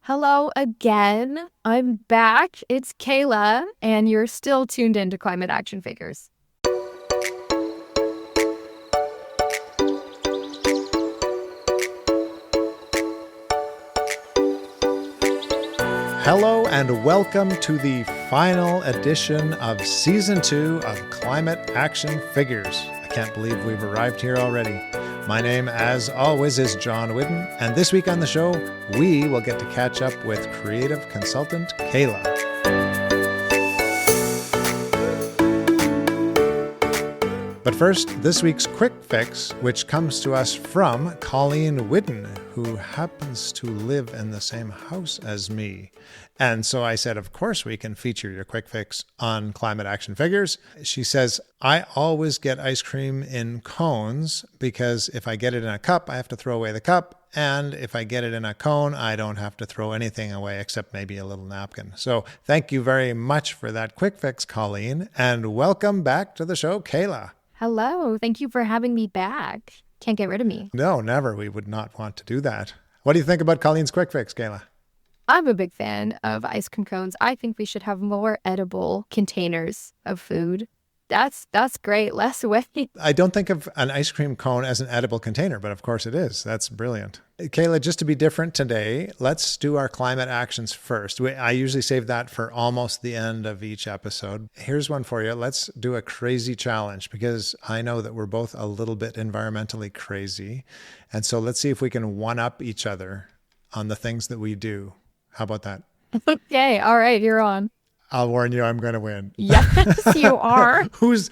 Hello again. I'm back. It's Kayla, and you're still tuned in to Climate Action Figures. Hello and welcome to the final edition of Season 2 of Climate Action Figures. I can't believe we've arrived here already. My name, as always, is John Whidden, and this week on the show, we will get to catch up with creative consultant Kayla. But first, this week's Quick Fix, which comes to us from John Whidden, who happens to live in the same house as me. And so I said, of course, we can feature your Quick Fix on Climate Action Figures. She says, I always get ice cream in cones because if I get it in a cup, I have to throw away the cup. And if I get it in a cone, I don't have to throw anything away except maybe a little napkin. So thank you very much for that Quick Fix, Colleen. And welcome back to the show, Kayla. Hello. Thank you for having me back. Can't get rid of me. No, never. We would not want to do that. What do you think about Colleen's Quick Fix, Kayla? I'm a big fan of ice cream cones. I think we should have more edible containers of food. That's great. Less waste. I don't think of an ice cream cone as an edible container, but of course it is. That's brilliant. Kayla, just to be different today, let's do our climate actions first. I usually save that for almost the end of each episode. Here's one for you. Let's do a crazy challenge because I know that we're both a little bit environmentally crazy. And so let's see if we can one-up each other on the things that we do. How about that? Okay. All right. You're on. I'll warn you, I'm going to win. Yes, you are. Who's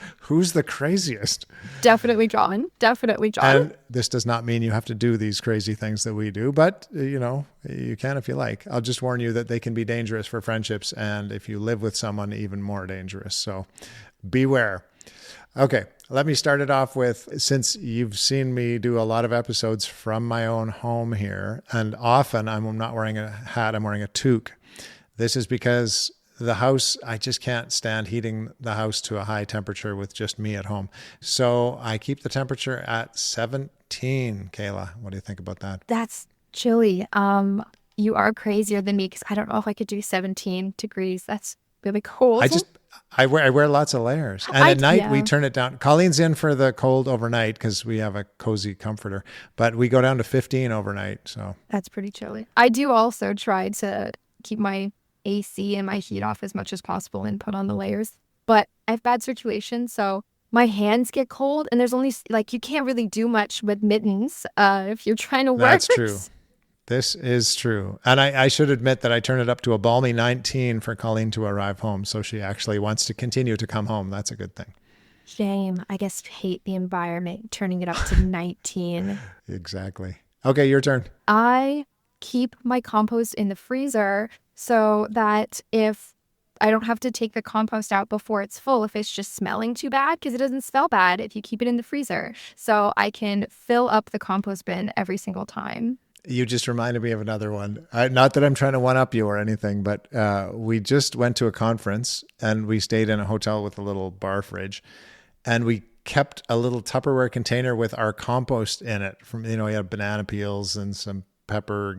the craziest? Definitely John. Definitely John. And this does not mean you have to do these crazy things that we do, but you can if you like. I'll just warn you that they can be dangerous for friendships, and if you live with someone, even more dangerous. So beware. Okay, let me start it off with, since you've seen me do a lot of episodes from my own home here, and often I'm not wearing a hat, I'm wearing a toque. This is because the house, I just can't stand heating the house to a high temperature with just me at home. So I keep the temperature at 17, Kayla. What do you think about that? That's chilly. You are crazier than me because I don't know if I could do 17 degrees. That's really cold. I wear lots of layers. And at night we turn it down. Colleen's in for the cold overnight because we have a cozy comforter, but we go down to 15 overnight. So that's pretty chilly. I do also try to keep my AC and my heat off as much as possible and put on the layers. But I have bad circulation, so my hands get cold, and there's only, you can't really do much with mittens if you're trying to work. That's true. This is true. And I should admit that I turn it up to a balmy 19 for Colleen to arrive home, so she actually wants to continue to come home. That's a good thing. Shame. I guess hate the environment, turning it up to 19. Exactly. Okay, your turn. I keep my compost in the freezer so that if I don't have to take the compost out before it's full, if it's just smelling too bad, because it doesn't smell bad if you keep it in the freezer. So I can fill up the compost bin every single time. You just reminded me of another one. Not that I'm trying to one-up you or anything, but we just went to a conference and we stayed in a hotel with a little bar fridge, and we kept a little Tupperware container with our compost in it. From we had banana peels and some pepper,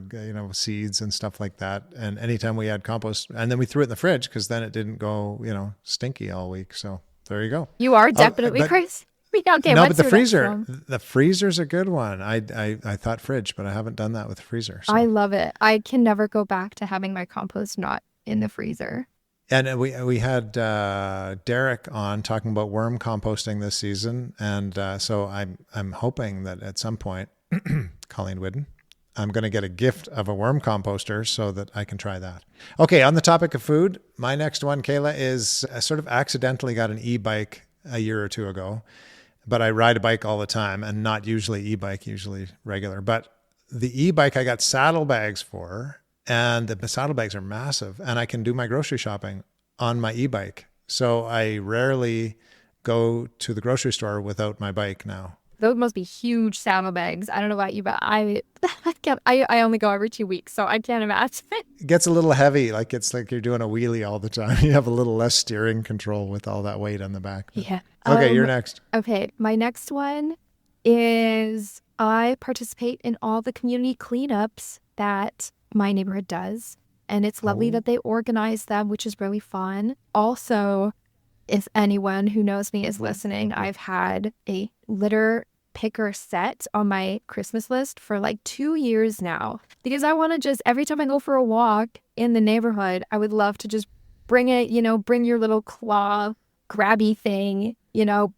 seeds and stuff like that. And anytime we had compost, and then we threw it in the fridge because then it didn't go, stinky all week. So there you go. You are definitely crazy. Okay, no, but the freezer's a good one. I thought fridge, but I haven't done that with the freezer. So. I love it. I can never go back to having my compost not in the freezer. And we had Derek on talking about worm composting this season, and so I'm hoping that at some point, John Whidden, I'm going to get a gift of a worm composter so that I can try that. Okay, on the topic of food, my next one, Kayla, is I sort of accidentally got an e-bike a year or two ago, but I ride a bike all the time, and not usually e-bike, usually regular. But the e-bike I got saddlebags for, and the saddlebags are massive, and I can do my grocery shopping on my e-bike. So I rarely go to the grocery store without my bike now. Those must be huge saddlebags. I don't know about you, but I only go every 2 weeks, so I can't imagine. It gets a little heavy. It's like you're doing a wheelie all the time. You have a little less steering control with all that weight on the back. Yeah. Okay, you're next. Okay, my next one is I participate in all the community cleanups that my neighborhood does. And it's lovely Oh. that they organize them, which is really fun. Also, if anyone who knows me is listening, I've had a litter picker set on my Christmas list for like 2 years now, because I want to just, every time I go for a walk in the neighborhood, I would love to just bring it, bring your little claw grabby thing,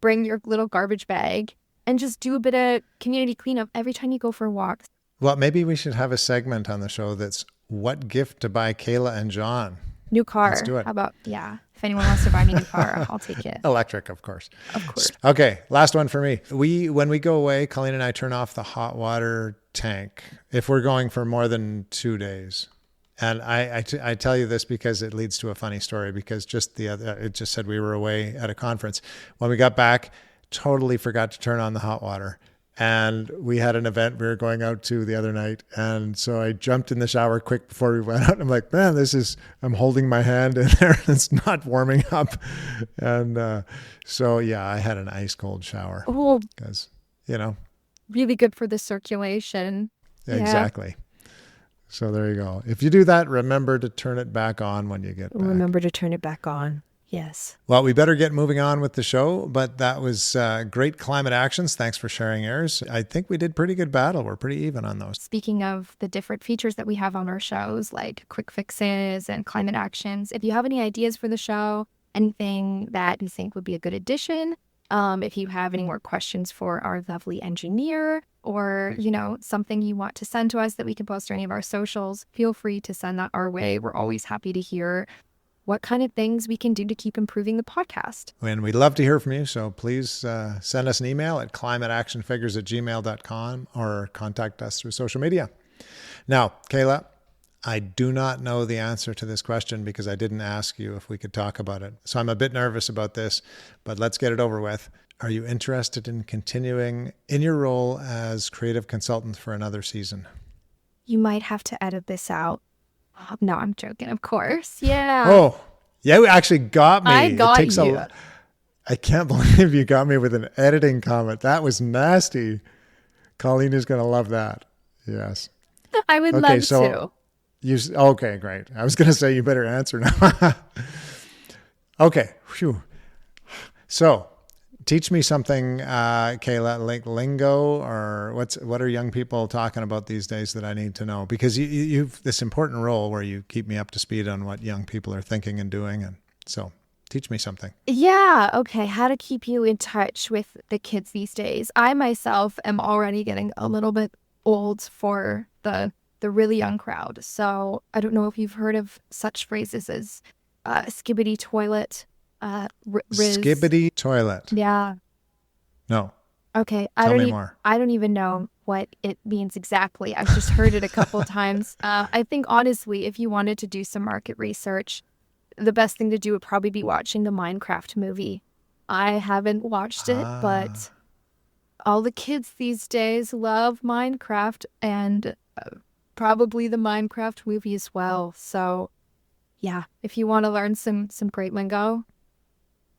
bring your little garbage bag and just do a bit of community cleanup every time you go for walks. Well, maybe we should have a segment on the show that's what gift to buy Kayla and John. New Let's car. do it. How about, yeah. If anyone wants to buy me a new car, I'll take it. Electric, of course. Of course. Okay, last one for me. When we go away, Colleen and I turn off the hot water tank if we're going for more than 2 days. And I tell you this because it leads to a funny story, because it just said we were away at a conference. When we got back, totally forgot to turn on the hot water. And we had an event we were going out to the other night. And so I jumped in the shower quick before we went out. I'm like, man, I'm holding my hand in there and it's not warming up. And so, yeah, I had an ice cold shower Oh, because, really good for the circulation. exactly. So there you go. If you do that, remember to turn it back on when you get back. Remember to turn it back on. Yes. Well, we better get moving on with the show, but that was great climate actions. Thanks for sharing yours. I think we did pretty good battle. We're pretty even on those. Speaking of the different features that we have on our shows, like quick fixes and climate actions, if you have any ideas for the show, anything that you think would be a good addition, if you have any more questions for our lovely engineer, or, something you want to send to us that we can post on any of our socials, feel free to send that our way. We're always happy to hear what kind of things we can do to keep improving the podcast. And we'd love to hear from you. So please send us an email at climateactionfigures@gmail.com or contact us through social media. Now, Kayla, I do not know the answer to this question because I didn't ask you if we could talk about it. So I'm a bit nervous about this, but let's get it over with. Are you interested in continuing in your role as creative consultant for another season? You might have to edit this out. No, I'm joking, of course. Yeah. Oh, yeah, you actually got me. I got you. I can't believe you got me with an editing comment. That was nasty. Colleen is going to love that. Yes. I would love to. Okay, great. I was going to say you better answer now. Okay. Phew. So teach me something, Kayla, like lingo, or what are young people talking about these days that I need to know? Because you've this important role where you keep me up to speed on what young people are thinking and doing. And so teach me something. Yeah. Okay. How to keep you in touch with the kids these days. I myself am already getting a little bit old for the really young crowd. So I don't know if you've heard of such phrases as skibbity toilet, Riz. Skibbity toilet. Yeah. No. Okay. Tell me more. I don't even know what it means exactly. I've just heard it a couple times. I think, honestly, if you wanted to do some market research, the best thing to do would probably be watching the Minecraft movie. I haven't watched it, but all the kids these days love Minecraft, and probably the Minecraft movie as well. So, yeah, if you want to learn some great lingo,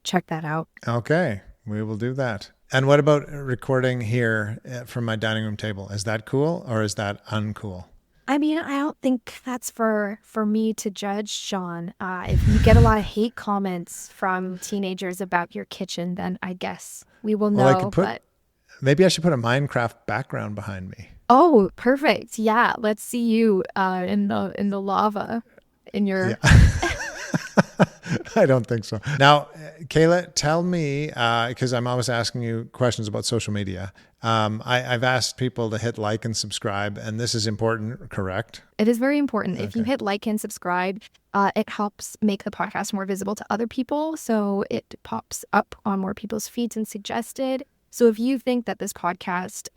check that out. Okay, we will do that. And what about recording here from my dining room table? Is that cool or is that uncool? I mean, I don't think that's for me to judge, Sean. If you get a lot of hate comments from teenagers about your kitchen, then I guess we will know. Maybe I should put a Minecraft background behind me. Oh, perfect. Yeah, let's see you in the lava in your. Yeah. I don't think so. Now, Kayla, tell me, because I'm always asking you questions about social media. I've asked people to hit like and subscribe, and this is important, correct? It is very important. Okay. If you hit like and subscribe, it helps make the podcast more visible to other people. So it pops up on more people's feeds and suggested. So if you think that this podcast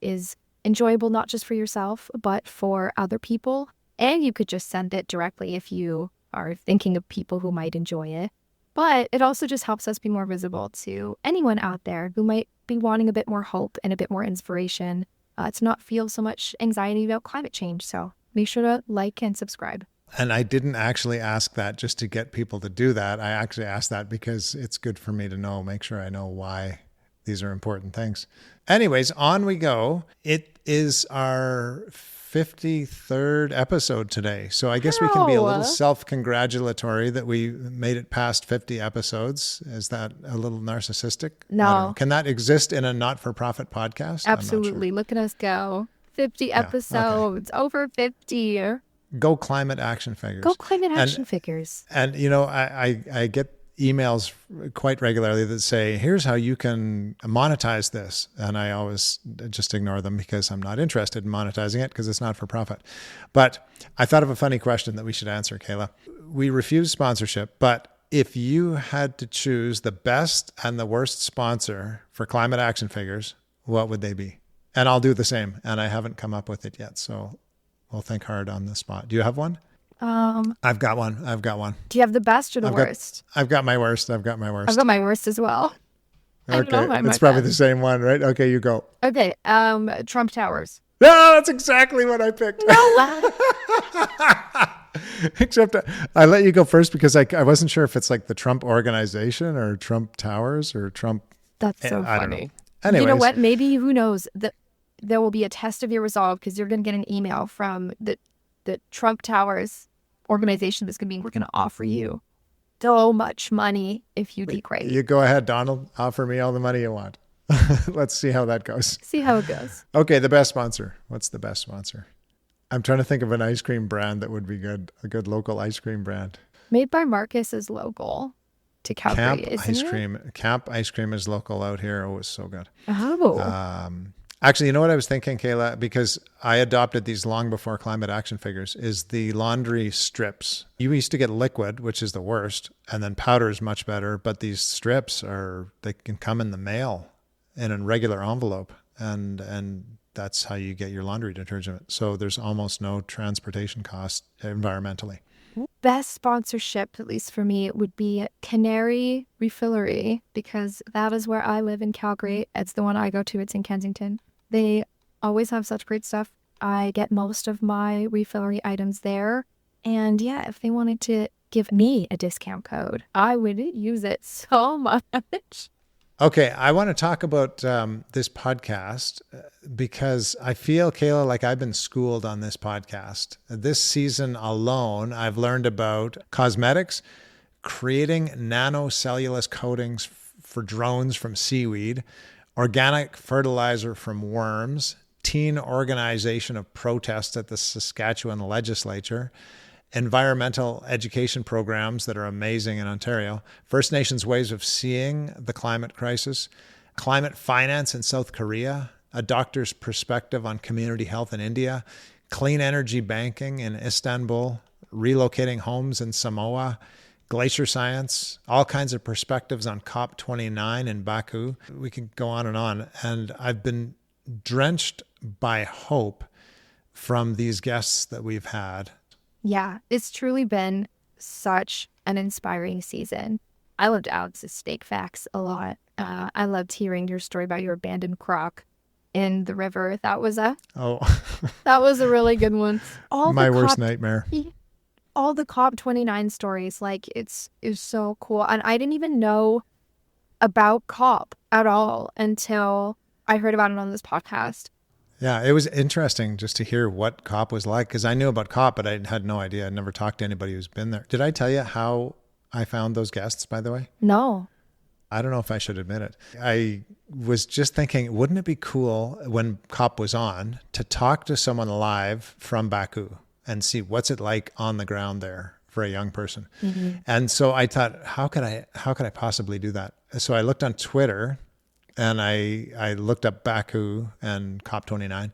is enjoyable, not just for yourself, but for other people, and you could just send it directly if you are thinking of people who might enjoy it. But it also just helps us be more visible to anyone out there who might be wanting a bit more hope and a bit more inspiration to not feel so much anxiety about climate change. So make sure to like and subscribe. And I didn't actually ask that just to get people to do that. I actually asked that because it's good for me to know, make sure I know why These are important things. Anyways, on we go. It is our 53rd episode today. So I guess we can be a little Wow. self-congratulatory that we made it past 50 episodes. Is that a little narcissistic? I don't know. No, Can that exist in a not-for-profit podcast? I'm not sure. absolutely. Look at us go. 50 Yeah. Okay. episodes, over 50. Go climate action Go figures. climate And action figures. I get emails quite regularly that say, here's how you can monetize this. And I always just ignore them because I'm not interested in monetizing it because it's not for profit. But I thought of a funny question that we should answer, Kayla. We refuse sponsorship, but if you had to choose the best and the worst sponsor for climate action figures, what would they be? And I'll do the same. And I haven't come up with it yet. So we'll think hard on the spot. Do you have one? I've got one. Do you have the best or the worst? I've got my worst. I've got my worst. I've got my worst as well. I don't know Okay. about my It's probably the best. same one, right? Okay, you go. Okay, Trump Towers. No, that's exactly what I picked. No. Except I let you go first because I wasn't sure if it's like the Trump organization or Trump Towers or Trump. That's so I don't know. funny. Anyways, You know what? Maybe, who knows, there will be a test of your resolve because you're going to get an email from the Trump Towers organization that's going to be, we're going to offer you so much money if you do great. You go ahead, Donald. Offer me all the money you want. Let's see how that goes. See how it goes. Okay, the best sponsor. What's the best sponsor? I'm trying to think of an ice cream brand that would be good. A good local ice cream brand. Made by Marcus is local to Calgary, Camp ice cream is local out here. Oh, it's so good. Oh. Actually, you know what I was thinking, Kayla? Because I adopted these long before climate action figures, is the laundry strips. You used to get liquid, which is the worst, and then powder is much better. But these strips they can come in the mail in a regular envelope, and that's how you get your laundry detergent. So there's almost no transportation cost environmentally. Best sponsorship, at least for me, would be Canary Refillery because that is where I live in Calgary. It's the one I go to. It's in Kensington. They always have such great stuff. I get most of my refillery items there. And yeah, if they wanted to give me a discount code, I would use it so much. Okay, I want to talk about this podcast because I feel, Kayla, like I've been schooled on this podcast. This season alone, I've learned about cosmetics, creating nanocellulose coatings for drones from seaweed, organic fertilizer from worms, teen organization of protests at the Saskatchewan legislature, environmental education programs that are amazing in Ontario, First Nations ways of seeing the climate crisis, climate finance in South Korea, a doctor's perspective on community health in India, clean energy banking in Istanbul, relocating homes in Samoa, glacier science, all kinds of perspectives on COP29 in Baku. We could go on. And I've been drenched by hope from these guests that we've had. Yeah, it's truly been such an inspiring season. I loved Alex's steak facts a lot. I loved hearing your story about your abandoned crock in the river. That was a really good one. My worst nightmare. All the COP29 stories, like it's so cool. And I didn't even know about COP at all until I heard about it on this podcast. Yeah, it was interesting just to hear what COP was like because I knew about COP, but I had no idea. I'd never talked to anybody who's been there. Did I tell you how I found those guests, by the way? No. I don't know if I should admit it. I was just thinking, wouldn't it be cool when COP was on to talk to someone live from Baku and see what's it like on the ground there for a young person? Mm-hmm. And so I thought, how could I possibly do that? So I looked on Twitter and I looked up Baku and COP29.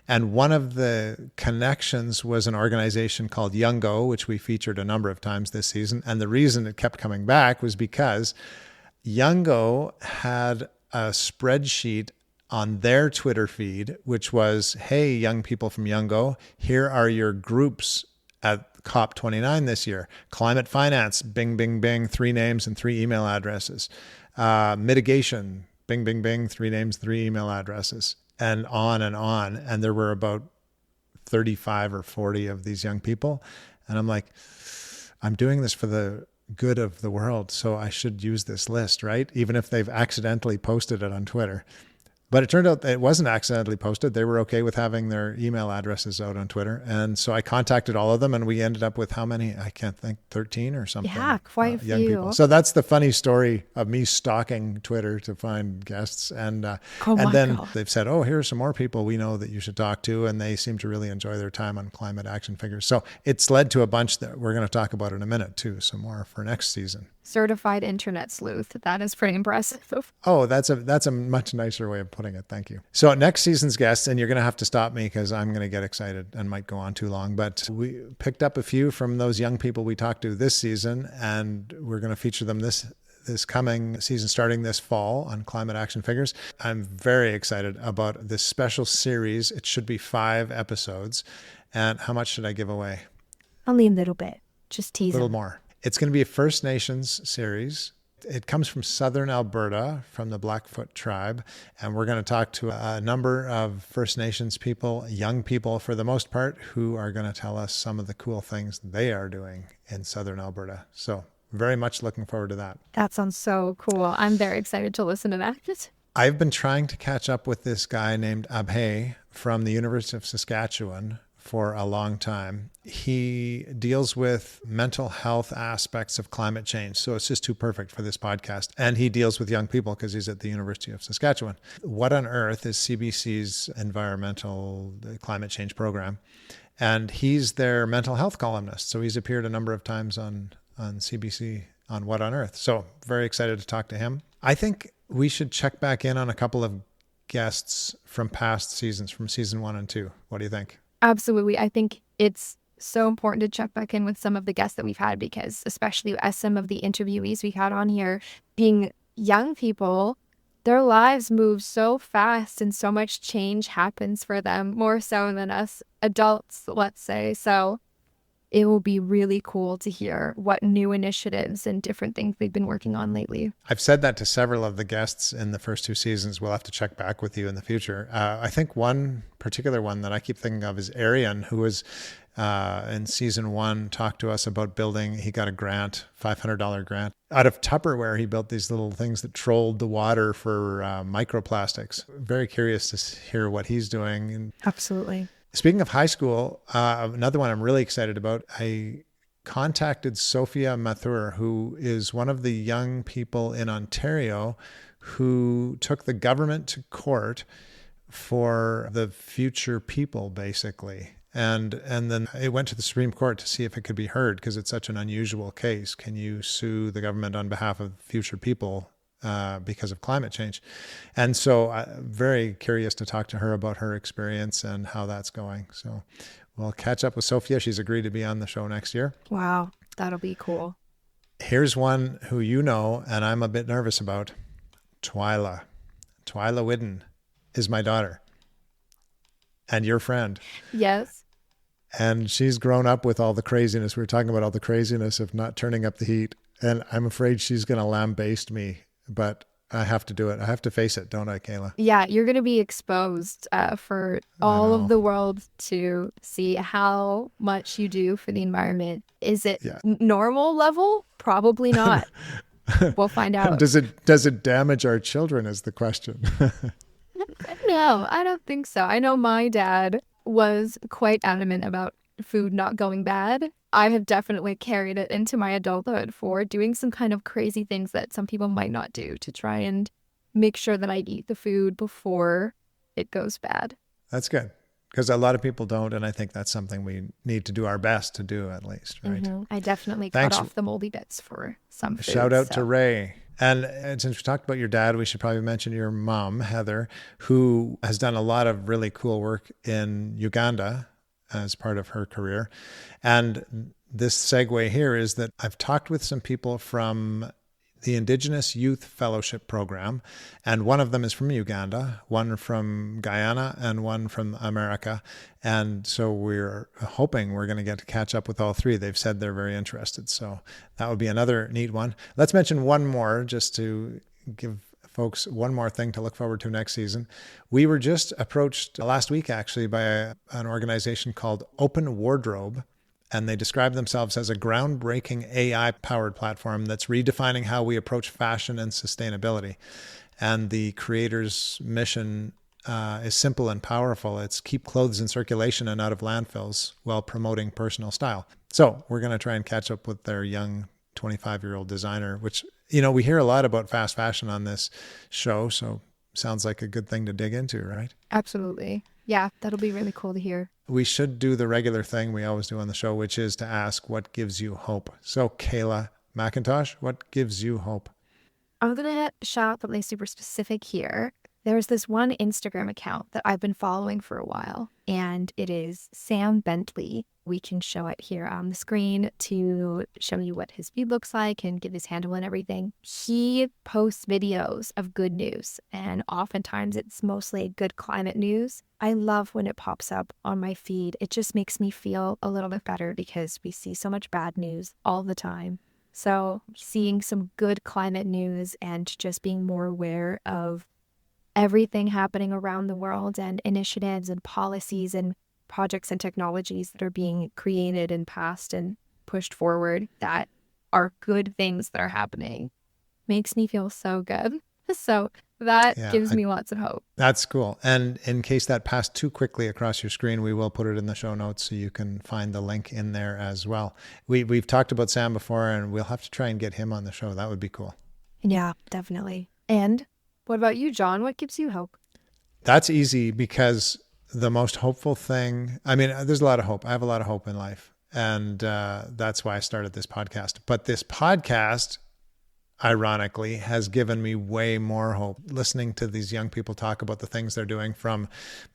And one of the connections was an organization called Youngo, which we featured a number of times this season. And the reason it kept coming back was because Youngo had a spreadsheet on their Twitter feed, which was, hey, young people from Youngo, here are your groups at COP29 this year. Climate finance, bing, bing, bing, 3 names and 3 email addresses. Mitigation, bing, bing, bing, 3 names, 3 email addresses, and on and on. And there were about 35 or 40 of these young people. And I'm like, I'm doing this for the good of the world. So I should use this list, right? Even if they've accidentally posted it on Twitter. But it turned out that it wasn't accidentally posted. They were okay with having their email addresses out on Twitter. And so I contacted all of them, and we ended up with how many? I can't think, 13 or something. Yeah, quite a young few. people. So that's the funny story of me stalking Twitter to find guests. And Oh then God. they've said, oh, here are some more people we know that you should talk to. And they seem to really enjoy their time on Climate Action Figures. So it's led to a bunch that we're going to talk about in a minute, too. Some more for next season. Certified internet sleuth. That is pretty impressive. Oh, that's a much nicer way of putting it. Thank you. So next season's guests, and you're going to have to stop me because I'm going to get excited and might go on too long, but we picked up a few from those young people we talked to this season, and we're going to feature them this coming season starting this fall on Climate Action Figures. I'm very excited about this special series. It should be 5 episodes. And how much should I give away? Only a little bit. Just tease A little them. more. It's going to be a First Nations series. It comes from southern Alberta, from the Blackfoot tribe. And we're going to talk to a number of First Nations people, young people for the most part, who are going to tell us some of the cool things they are doing in southern Alberta. So very much looking forward to that. That sounds so cool. I'm very excited to listen to that. I've been trying to catch up with this guy named Abhay from the University of Saskatchewan for a long time. He deals with mental health aspects of climate change. So it's just too perfect for this podcast. And he deals with young people because he's at the University of Saskatchewan. What on Earth is CBC's environmental climate change program? And he's their mental health columnist. So he's appeared a number of times on CBC on What on Earth. So very excited to talk to him. I think we should check back in on a couple of guests from past seasons, from season 1 and 2. What do you think? Absolutely. I think it's so important to check back in with some of the guests that we've had because especially as some of the interviewees we had on here being young people, their lives move so fast and so much change happens for them, more so than us adults, let's say. So it will be really cool to hear what new initiatives and different things they've been working on lately. I've said that to several of the guests in the first 2 seasons. We'll have to check back with you in the future. I think one particular one that I keep thinking of is Arian, who was in season 1, talked to us about building. He got a grant, $500 grant. Out of Tupperware, he built these little things that trolled the water for microplastics. Very curious to hear what he's doing. Absolutely. Speaking of high school, another one I'm really excited about, I contacted Sophia Mathur, who is one of the young people in Ontario who took the government to court for the future people, basically. And then it went to the Supreme Court to see if it could be heard because it's such an unusual case. Can you sue the government on behalf of future people because of climate change? And so I'm very curious to talk to her about her experience and how that's going. So we'll catch up with Sophia. She's agreed to be on the show next year. Wow, that'll be cool. Here's one who you know, and I'm a bit nervous about. Twyla. Twyla Whidden is my daughter and your friend. Yes. And she's grown up with all the craziness. We were talking about all the craziness of not turning up the heat. And I'm afraid she's going to lambaste me, but I have to do it. I have to face it, don't I, Kayla? Yeah, you're going to be exposed for all of the world to see how much you do for the environment. Is it normal level? Probably not. We'll find out. Does it damage our children is the question. No, I don't think so. I know my dad was quite adamant about food not going bad. I have definitely carried it into my adulthood for doing some kind of crazy things that some people might not do to try and make sure that I eat the food before it goes bad. That's good. Because a lot of people don't, and I think that's something we need to do our best to do at least, right? Mm-hmm. I definitely cut off the moldy bits for some food. Shout out to Ray. And since we talked about your dad, we should probably mention your mom, Heather, who has done a lot of really cool work in Uganda as part of her career. And this segue here is that I've talked with some people from the Indigenous Youth Fellowship Program, and one of them is from Uganda, one from Guyana, and one from America. And so we're hoping we're going to get to catch up with all 3. They've said they're very interested. So that would be another neat one. Let's mention one more just to give folks one more thing to look forward to next season. We were just approached last week, actually, by an organization called Open Wardrobe. And they describe themselves as a groundbreaking AI-powered platform that's redefining how we approach fashion and sustainability. And the creator's mission is simple and powerful. It's keep clothes in circulation and out of landfills while promoting personal style. So we're going to try and catch up with their young 25-year-old designer, which, we hear a lot about fast fashion on this show. So sounds like a good thing to dig into, right? Absolutely. Yeah, that'll be really cool to hear. We should do the regular thing we always do on the show, which is to ask what gives you hope. So Kayla McIntosh, what gives you hope? I'm going to shout out something super specific here. There's this one Instagram account that I've been following for a while, and it is Sam Bentley. We can show it here on the screen to show you what his feed looks like and give his handle and everything. He posts videos of good news, and oftentimes it's mostly good climate news. I love when it pops up on my feed. It just makes me feel a little bit better because we see so much bad news all the time. So seeing some good climate news and just being more aware of everything happening around the world and initiatives and policies and projects and technologies that are being created and passed and pushed forward that are good things that are happening makes me feel so good. So that gives me lots of hope. That's cool. And in case that passed too quickly across your screen, we will put it in the show notes so you can find the link in there as well. We've talked about Sam before, and we'll have to try and get him on the show. That would be cool. Yeah, definitely. And what about you, John? What gives you hope? That's easy because the most hopeful thing, there's a lot of hope. I have a lot of hope in life. And that's why I started this podcast. But this podcast, ironically, has given me way more hope. Listening to these young people talk about the things they're doing, from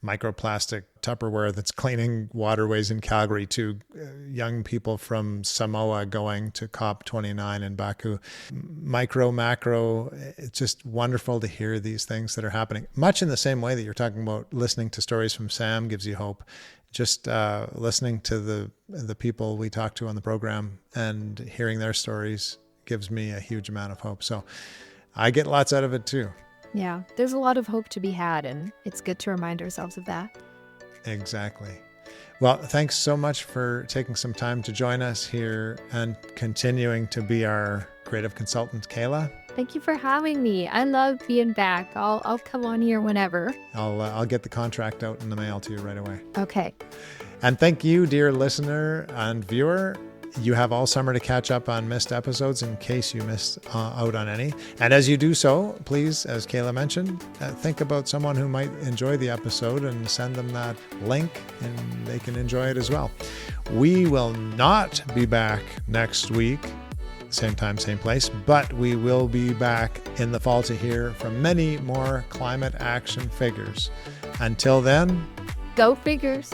microplastic Tupperware that's cleaning waterways in Calgary to young people from Samoa going to COP29 in Baku. Macro, it's just wonderful to hear these things that are happening. Much in the same way that you're talking about listening to stories from Sam gives you hope. Just listening to the people we talk to on the program and hearing their stories gives me a huge amount of hope. So I get lots out of it too. Yeah, there's a lot of hope to be had, and it's good to remind ourselves of that. Exactly. Well, thanks so much for taking some time to join us here and continuing to be our creative consultant, Kayla. Thank you for having me. I love being back. I'll come on here whenever. I'll get the contract out in the mail to you right away. Okay. And thank you, dear listener and viewer. You have all summer to catch up on missed episodes in case you missed out on any. And as you do so, please, as Kayla mentioned, think about someone who might enjoy the episode and send them that link and they can enjoy it as well. We will not be back next week, same time, same place, but we will be back in the fall to hear from many more climate action figures. Until then, go figures.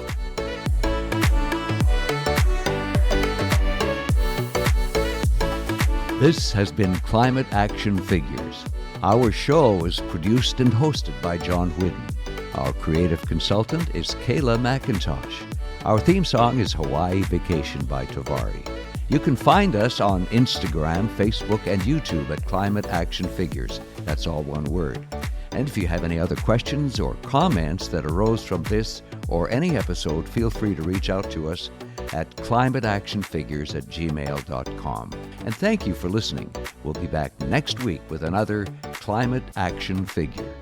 This has been Climate Action Figures. Our show is produced and hosted by John Whidden. Our creative consultant is Kayla McIntosh. Our theme song is Hawaii Vacation by Tovari. You can find us on Instagram, Facebook, and YouTube at Climate Action Figures. That's all one word. And if you have any other questions or comments that arose from this or any episode, feel free to reach out to us at climateactionfigures@gmail.com. And thank you for listening. We'll be back next week with another Climate Action Figure.